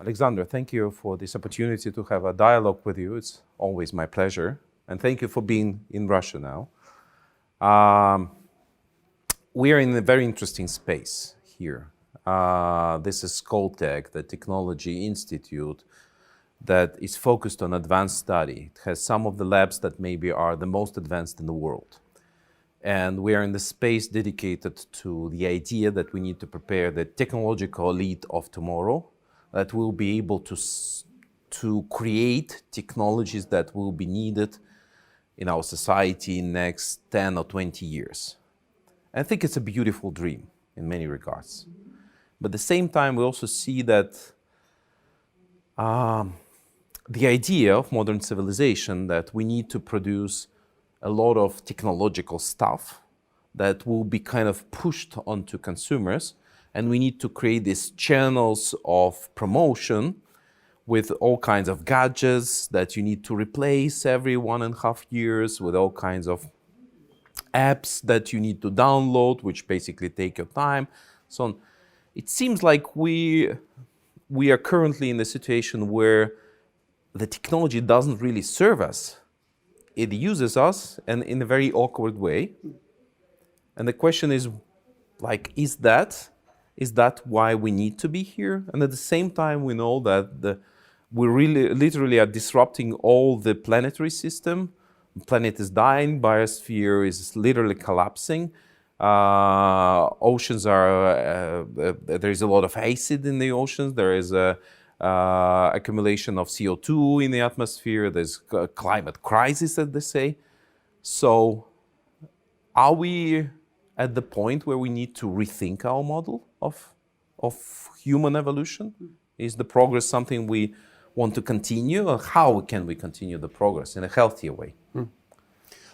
Alexander, thank you for this opportunity to have a dialogue with you. It's always my pleasure. And thank you for being in Russia now. We are in a very interesting space here. This is Skoltech, the technology institute that is focused on advanced study. It has some of the labs that maybe are the most advanced in the world. And we are in the space dedicated to the idea that we need to prepare the technological elite of tomorrow that will be able to create technologies that will be needed in our society in the next 10 or 20 years. I think it's a beautiful dream in many regards. But at the same time, we also see that the idea of modern civilization that we need to produce a lot of technological stuff that will be kind of pushed onto consumers, and we need to create these channels of promotion with all kinds of gadgets that you need to replace every 1.5 years, with all kinds of apps that you need to download, which basically take your time. So it seems like we are currently in a situation where the technology doesn't really serve us. It uses us, and in a very awkward way. And the question is, like, is that why we need to be here? And at the same time, we know that we really literally are disrupting all the planetary system. The planet is dying, biosphere is literally collapsing. Oceans are, there is a lot of acid in the oceans. There is a accumulation of CO2 in the atmosphere. There's a climate crisis, as they say. So are we at the point where we need to rethink our model of human evolution? Is the progress something we want to continue, or how can we continue the progress in a healthier way?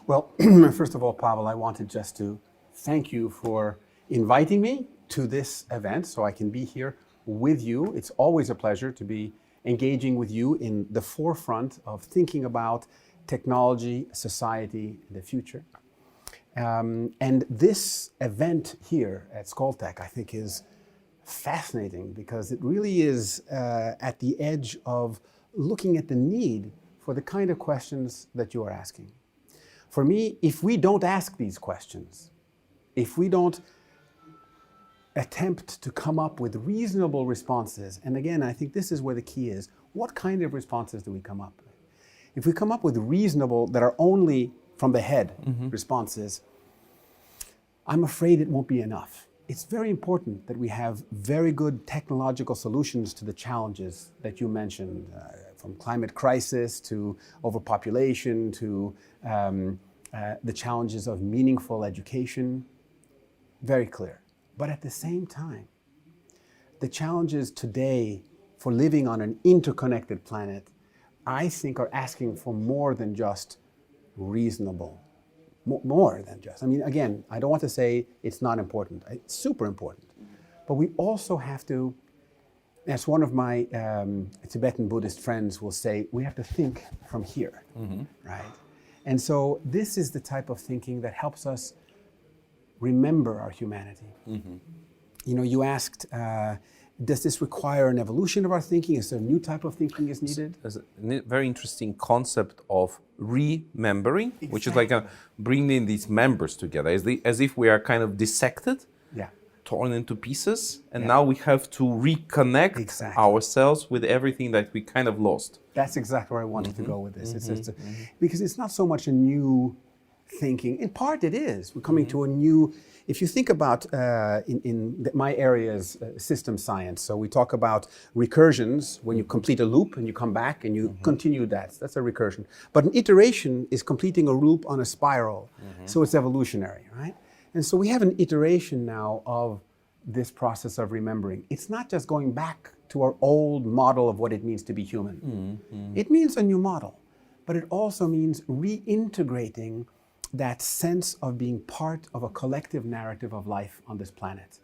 Well, first of all, Pavel, I wanted just to thank you for inviting me to this event so I can be here with you. It's always a pleasure to be engaging with you in the forefront of thinking about technology, society, and the future. And this event here at Skoltech, I think, is fascinating because it really is at the edge of looking at the need for the kind of questions that you are asking. For me, if we don't ask these questions, if we don't attempt to come up with reasonable responses, and again, I think this is where the key is, what kind of responses do we come up with? If we come up with reasonable, that are only from the head responses, I'm afraid it won't be enough. It's very important that we have very good technological solutions to the challenges that you mentioned, from climate crisis to overpopulation to the challenges of meaningful education. Very clear. But at the same time, the challenges today for living on an interconnected planet, I think, are asking for more than just reasonable. More than just, I mean, again, I don't want to say it's not important. It's super important. But we also have to, as one of my Tibetan Buddhist friends will say, we have to think from here, right? And so this is the type of thinking that helps us remember our humanity. You know, you asked, does this require an evolution of our thinking? Is there a new type of thinking is needed? There's a very interesting concept of remembering, which is like bringing these members together, as if we are kind of dissected, torn into pieces, and now we have to reconnect ourselves with everything that we kind of lost. That's exactly where I wanted to go with this. Because it's not so much a new thinking. In part it is. We're coming to a new, if you think about my area is system science, so we talk about recursions, when you complete a loop and you come back and you continue that. That's a recursion. But an iteration is completing a loop on a spiral. So it's evolutionary, right? And so we have an iteration now of this process of remembering. It's not just going back to our old model of what it means to be human. It means a new model, but it also means reintegrating that sense of being part of a collective narrative of life on this planet.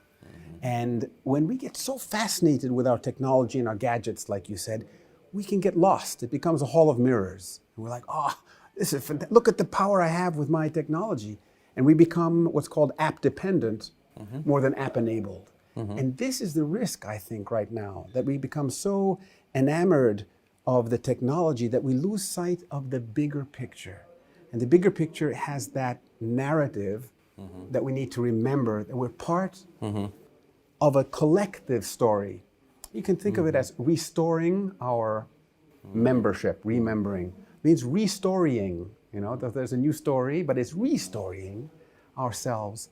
And when we get so fascinated with our technology and our gadgets, like you said, we can get lost. It becomes a hall of mirrors. And we're like, oh, this is fantastic. Look at the power I have with my technology. And we become what's called app dependent more than app enabled. And this is the risk, I think, right now, that we become so enamored of the technology that we lose sight of the bigger picture. And the bigger picture has that narrative that we need to remember, that we're part of a collective story. You can think of it as restoring our membership, remembering. Means restorying, you know, there's a new story, but it's restorying ourselves.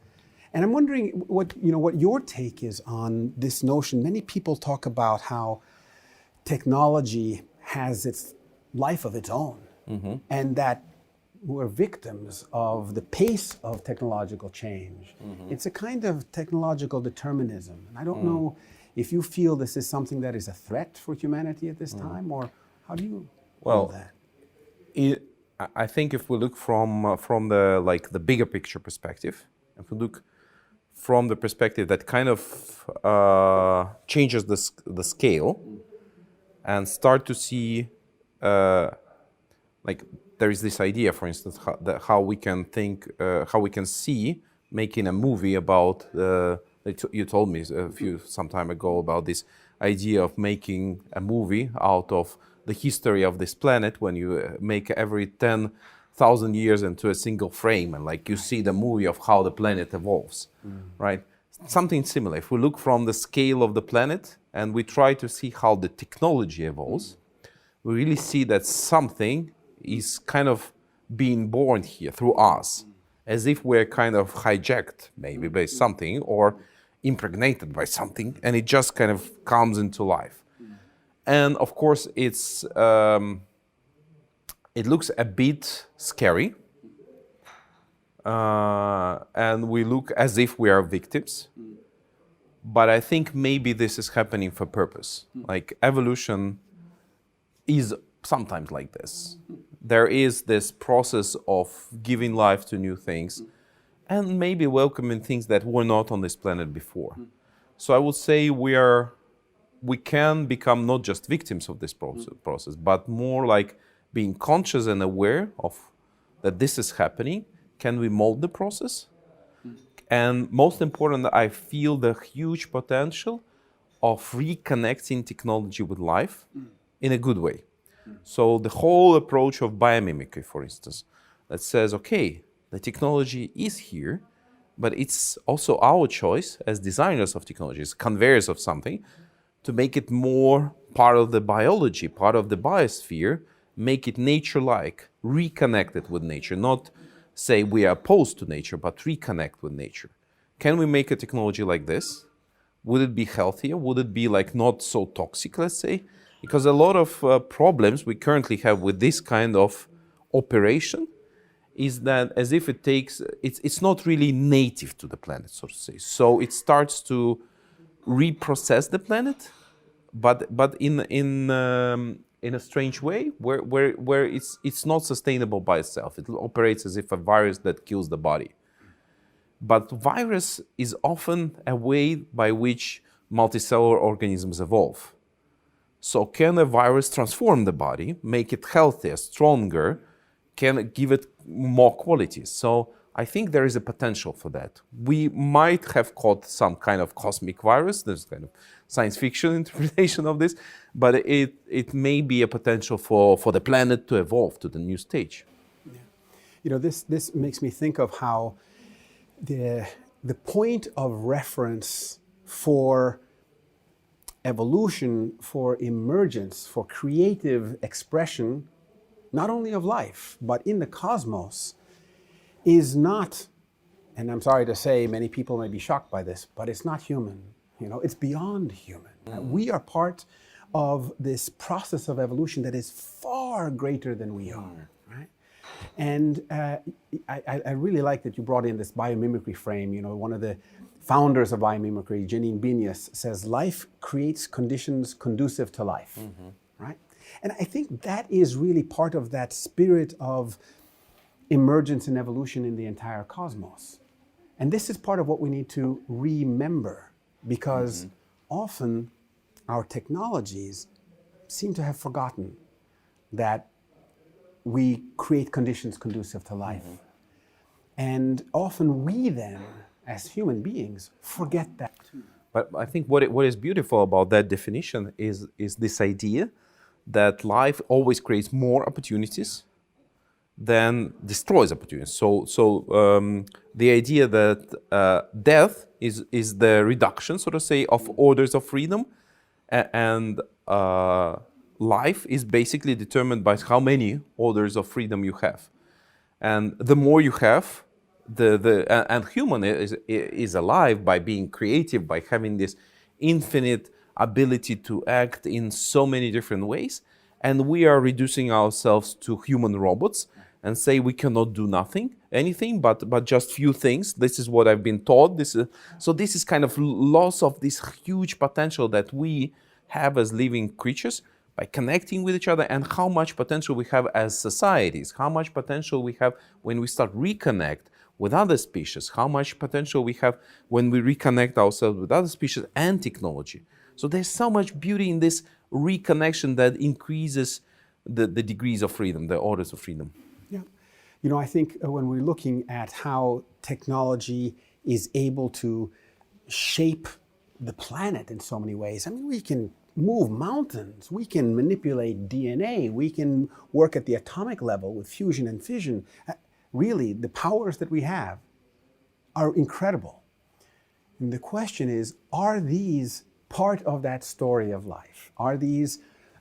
And I'm wondering what your take is on this notion. Many people talk about how technology has its life of its own, and that we're victims of the pace of technological change. It's a kind of technological determinism. And I don't know if you feel this is something that is a threat for humanity at this time, or how do you feel that? I think if we look from the bigger picture perspective, if we look from the perspective that kind of changes the scale, and start to see there is this idea, for instance, how we can think, how we can see making a movie about. You told me some time ago about this idea of making a movie out of the history of this planet, when you make every 10,000 years into a single frame, and like you see the movie of how the planet evolves, right? Something similar. If we look from the scale of the planet and we try to see how the technology evolves, we really see that something is kind of being born here through us, as if we're kind of hijacked maybe by something or impregnated by something, and it just kind of comes into life. And of course, it looks a bit scary, and we look as if we are victims. But I think maybe this is happening for purpose. Like evolution is sometimes like this. There is this process of giving life to new things, and maybe welcoming things that were not on this planet before. So I would say we can become not just victims of this process, but more like being conscious and aware of that this is happening. Can we mold the process? And most important, I feel the huge potential of reconnecting technology with life in a good way. So the whole approach of biomimicry, for instance, that says, okay, the technology is here, but it's also our choice as designers of technologies, conveyors of something, to make it more part of the biology, part of the biosphere, make it nature-like, reconnect it with nature, not say we are opposed to nature, but reconnect with nature. Can we make a technology like this? Would it be healthier? Would it be like not so toxic, let's say? Because a lot of problems we currently have with this kind of operation is that as if it's not really native to the planet, so to say. So it starts to reprocess the planet, but in a strange way, where it's not sustainable by itself. It operates as if a virus that kills the body. But virus is often a way by which multicellular organisms evolve. So can a virus transform the body, make it healthier, stronger, can give it more qualities? So I think there is a potential for that. We might have caught some kind of cosmic virus. There's kind of science fiction interpretation of this, but it may be a potential for the planet to evolve to the new stage. Yeah. You know, this makes me think of how the point of reference for evolution, for emergence, for creative expression, not only of life, but in the cosmos, is not, and I'm sorry to say, many people may be shocked by this, but it's not human. You know, it's beyond human. We are part of this process of evolution that is far greater than we are, right? And I really like that you brought in this biomimicry frame. You know, one of the founders of biomimicry, Janine Benyus, says life creates conditions conducive to life, right? And I think that is really part of that spirit of emergence and evolution in the entire cosmos. And this is part of what we need to remember, because often our technologies seem to have forgotten that we create conditions conducive to life. And often we then, as human beings, forget that too. But I think what is beautiful about that definition is this idea that life always creates more opportunities than destroys opportunities. So the idea that death is the reduction, so to say, of orders of freedom, and life is basically determined by how many orders of freedom you have. And the more you have, and human is alive by being creative, by having this infinite ability to act in so many different ways. And we are reducing ourselves to human robots and say we cannot do anything but just few things. This is what I've been taught. This is kind of loss of this huge potential that we have as living creatures by connecting with each other, and how much potential we have as societies, how much potential we have when we start reconnect with other species, how much potential we have when we reconnect ourselves with other species and technology. So there's so much beauty in this reconnection that increases the degrees of freedom, the orders of freedom. Yeah. You know, I think when we're looking at how technology is able to shape the planet in so many ways, I mean, we can move mountains, we can manipulate DNA, we can work at the atomic level with fusion and fission. Really, the powers that we have are incredible. And the question is, are these part of that story of life? Are these,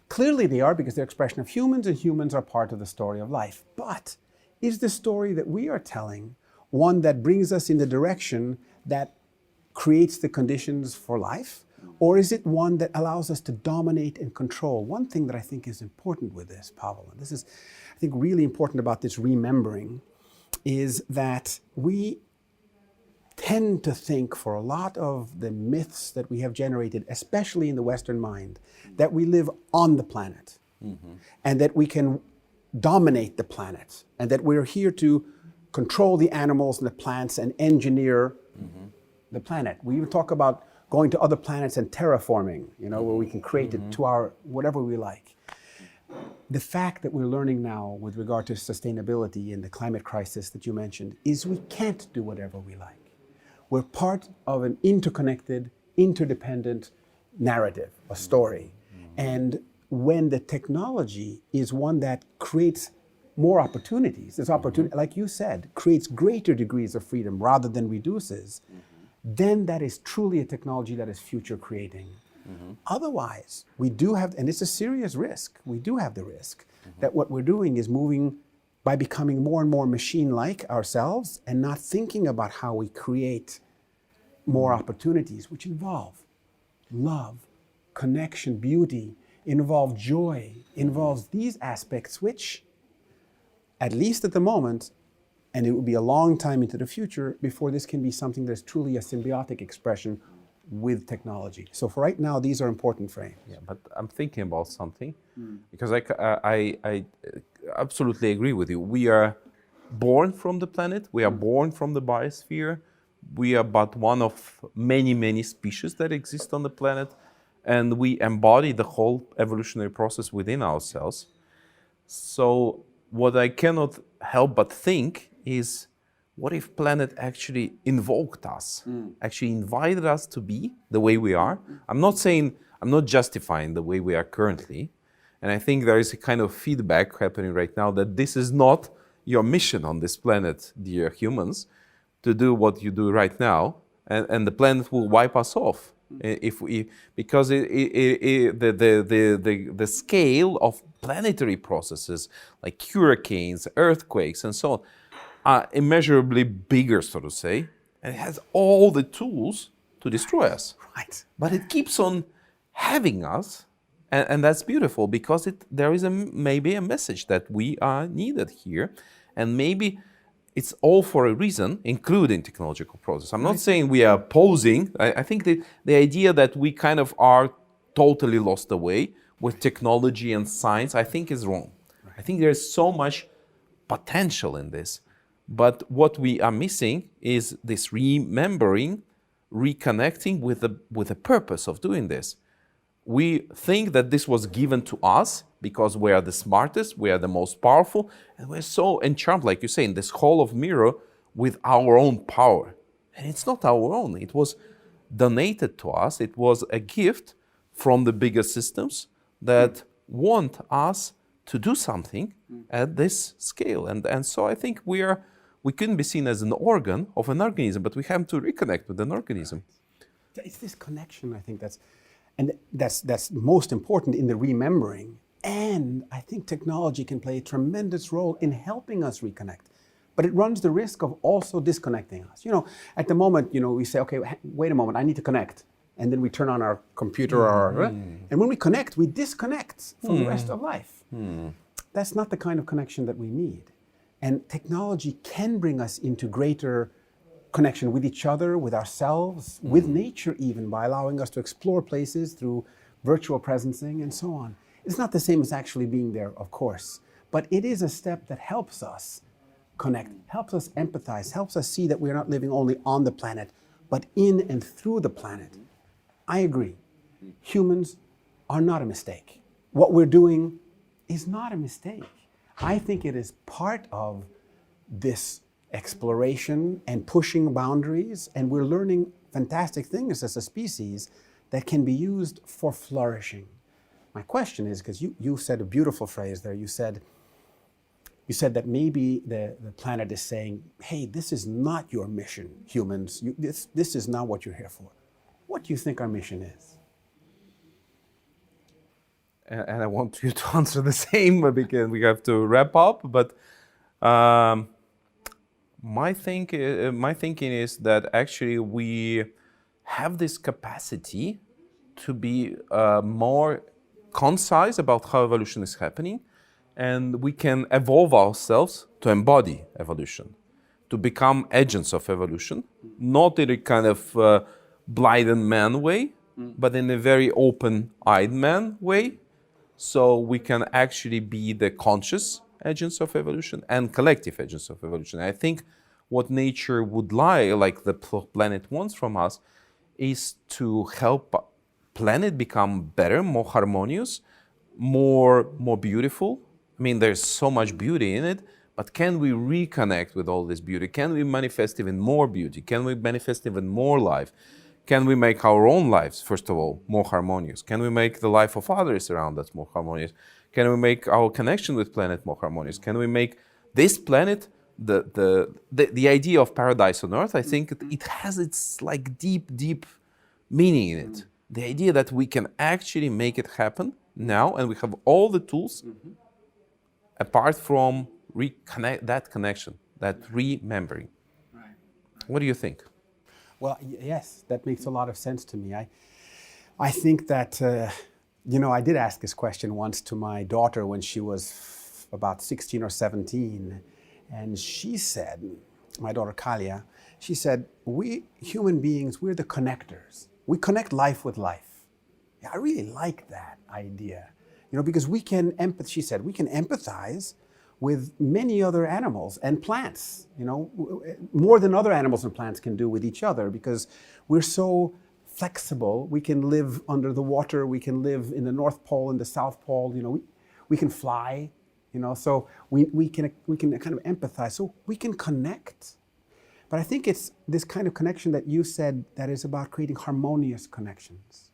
clearly they are, because they're expression of humans, and humans are part of the story of life. But is the story that we are telling one that brings us in the direction that creates the conditions for life? Or is it one that allows us to dominate and control? One thing that I think is important with this, Pavel, and this is, I think, really important about this remembering, is that we tend to think, for a lot of the myths that we have generated, especially in the Western mind, that we live on the planet, and that we can dominate the planet, and that we're here to control the animals and the plants and engineer the planet. We even talk about going to other planets and terraforming, you know, where we can create it to our whatever we like. The fact that we're learning now with regard to sustainability and the climate crisis that you mentioned is we can't do whatever we like. We're part of an interconnected, interdependent narrative, a story. And when the technology is one that creates more opportunities, this opportunity, like you said, creates greater degrees of freedom rather than reduces, then that is truly a technology that is future creating. Otherwise, we do have, and it's a serious risk, we do have the risk that what we're doing is moving by becoming more and more machine-like ourselves and not thinking about how we create more opportunities, which involve love, connection, beauty, involve joy, involves these aspects which, at least at the moment, and it will be a long time into the future before this can be something that's truly a symbiotic expression with technology. So for right now, these are important frames. Yeah, but I'm thinking about something, because I absolutely agree with you. We are born from the planet, we are born from the biosphere, we are but one of many, many species that exist on the planet, and we embody the whole evolutionary process within ourselves. So what I cannot help but think is, what if planet actually invoked us, actually invited us to be the way we are? I'm not justifying the way we are currently. And I think there is a kind of feedback happening right now that this is not your mission on this planet, dear humans, to do what you do right now. And the planet will wipe us off. Because the scale of planetary processes like hurricanes, earthquakes, and so on, are immeasurably bigger, so to say, and it has all the tools to destroy us. Right. But it keeps on having us, and that's beautiful, because there is maybe a message that we are needed here, and maybe it's all for a reason, including technological process. I'm not saying we are opposing. I think the idea that we kind of are totally lost away with technology and science, I think is wrong. Right. I think there's so much potential in this. But what we are missing is this remembering, reconnecting with the purpose of doing this. We think that this was given to us because we are the smartest, we are the most powerful, and we're so enchanted, like you say, in this hall of mirror with our own power. And it's not our own. It was donated to us. It was a gift from the bigger systems that want us to do something at this scale. And so I think we couldn't be seen as an organ of an organism, but we have to reconnect with an organism. It's this connection, I think, that's most important in the remembering. And I think technology can play a tremendous role in helping us reconnect. But it runs the risk of also disconnecting us. At the moment, we say, okay, wait a moment, I need to connect. And then we turn on our computer and when we connect, we disconnect from the rest of life. That's not the kind of connection that we need. And technology can bring us into greater connection with each other, with ourselves, with nature even, by allowing us to explore places through virtual presencing and so on. It's not the same as actually being there, of course, but it is a step that helps us connect, helps us empathize, helps us see that we're not living only on the planet, but in and through the planet. I agree. Humans are not a mistake. What we're doing is not a mistake. I think it is part of this exploration and pushing boundaries, and we're learning fantastic things as a species that can be used for flourishing. My question is, because you said a beautiful phrase there, you said that maybe the planet is saying, hey, this is not your mission, humans. This is not what you're here for. What do you think our mission is? And I want you to answer the same because we have to wrap up. But my thinking is that actually we have this capacity to be more concise about how evolution is happening, and we can evolve ourselves to embody evolution, to become agents of evolution, not in a kind of blind man way, but in a very open-eyed man way. So we can actually be the conscious agents of evolution and collective agents of evolution. I think what nature would like the planet wants from us, is to help planet become better, more harmonious, more beautiful. I mean, there's so much beauty in it, but can we reconnect with all this beauty? Can we manifest even more beauty? Can we manifest even more life? Can we make our own lives, first of all, more harmonious? Can we make the life of others around us more harmonious? Can we make our connection with planet more harmonious? Can we make this planet, the idea of paradise on earth, I think it has its like deep meaning in it. The idea that we can actually make it happen now, and we have all the tools apart from that connection, that remembering. Right. What do you think? Well, yes, that makes a lot of sense to me. I think that, I did ask this question once to my daughter when she was about 16 or 17. And she said, my daughter Kalia, she said, we human beings, we're the connectors. We connect life with life. Yeah, I really like that idea. Because she said, we can empathize with many other animals and plants, more than other animals and plants can do with each other, because we're so flexible. We can live under the water, we can live in the North Pole and the South Pole, we can fly, so we can kind of empathize, so we can connect. But I think it's this kind of connection that you said that is about creating harmonious connections.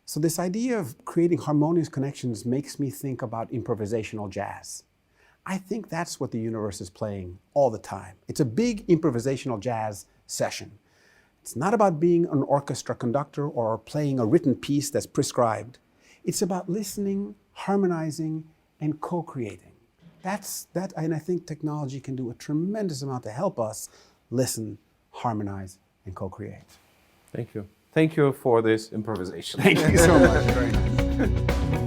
So this idea of creating harmonious connections makes me think about improvisational jazz. I think that's what the universe is playing all the time. It's a big improvisational jazz session. It's not about being an orchestra conductor or playing a written piece that's prescribed. It's about listening, harmonizing, and co-creating. And I think technology can do a tremendous amount to help us listen, harmonize, and co-create. Thank you. Thank you for this improvisation. Thank you so much. Very nice.